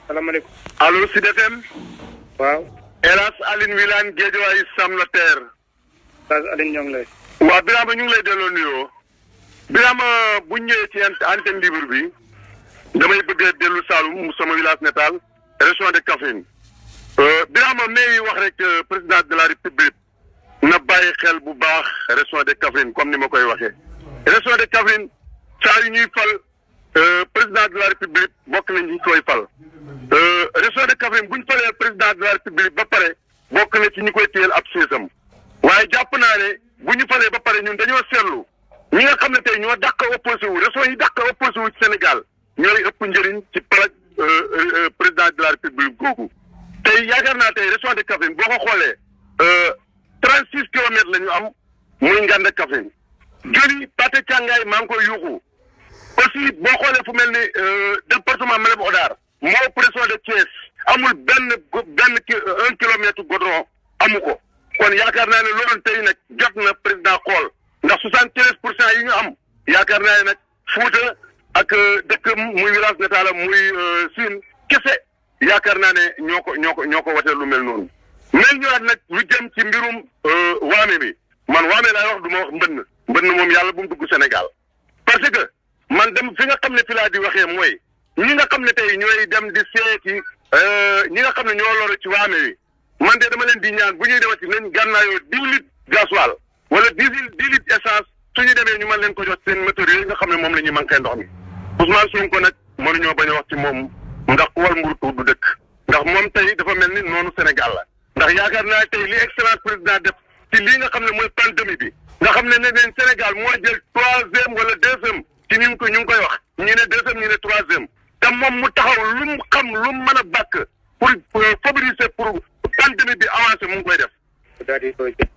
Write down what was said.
salaamaaleykum. allo Sud FM. waaw. El Hadj Aline Wilane Guédiawaye Sam Notaire. El Hadj Aline ñoo ngi lay. waaw Birama ñu ngi lay delloo nuyoo. Birama bu ñëwee ci antenne libre bi. damay bëgg a dellu Saloum sama village natal région de Kaffrine. Birama may wax rek président de la république na bàyyi xel bu baax région de Kaffrine comme ni ma koy waxee. région de Kaffrine saa yu ñuy fal président de la république bokk nañ ñi koy fal. région de Kaffrine bu ñu falee président de la république ba pare bokk na ci ñi koy téyel ab séesam. waaye jàpp naa ne bu ñu falee ba pare ñun dañoo seetlu ñi nga xam ne tey ñoo dàq opposé wu région yi dàq opposé wu ci Sénégal ñooy ëpp njëriñ ci palak président de la république googu. tey yaakaar naa tey région de Kaffrine boo ko xoolee 36 kilomètres la ñu am muy Nganda Kaffrine. jëli Pathé Thiangaye maa ngi koy yuuxu aussi boo xoolee fu mel ni département Malem Hodar moo pression de Thiès amul benn 1 kilomètre goudron amu ko kon yaakaar naa ne loolu tey nag jot na président xool ndax 73% yi ñu am yaakaar naa ne nag Fouta ak dëkk muy village natal muy Sine kese yaakaar naa ne ñoo ko watee lu mel noonu. mel ñëwaat nag lu jëm ci mbirum waame bi man waame laay wax du ma wax mbënn moom yàlla bu mu dugg Sénégal parce que man dem fi nga xam ne fi laa di waxee mooy ñi nga xam ne tey ñooy dem di seeti ñi nga xam ne ñoo loru ci waame wi man de dama leen di ñaan bu ñuy demati nañ gànnaayoo 10 litres gasoil wala 10 litres essence suñu demee ñu mën leen ko jox seen moteur yooyu nga xam ne moom la ñuy manqué ndox mi Ousmane Sonko nag mënuñoo bañ a wax ci moom ndax ku wal mburu du dëkk ndax moom tey dafa mel ni noonu Sénégal la ndax yaakaar naa tey li excellence président def ci lii nga xam ne mooy pandémie bi nga xam ne neen Sénégal moo jël 3e wala 2e ci ñu ngi koy wax ñi ne 2e ñi ne 3e te moom mu taxaw lu mu xam lu mu mën a bàkk pour favoriser pour pandémie bi avancer mu ngi koy def.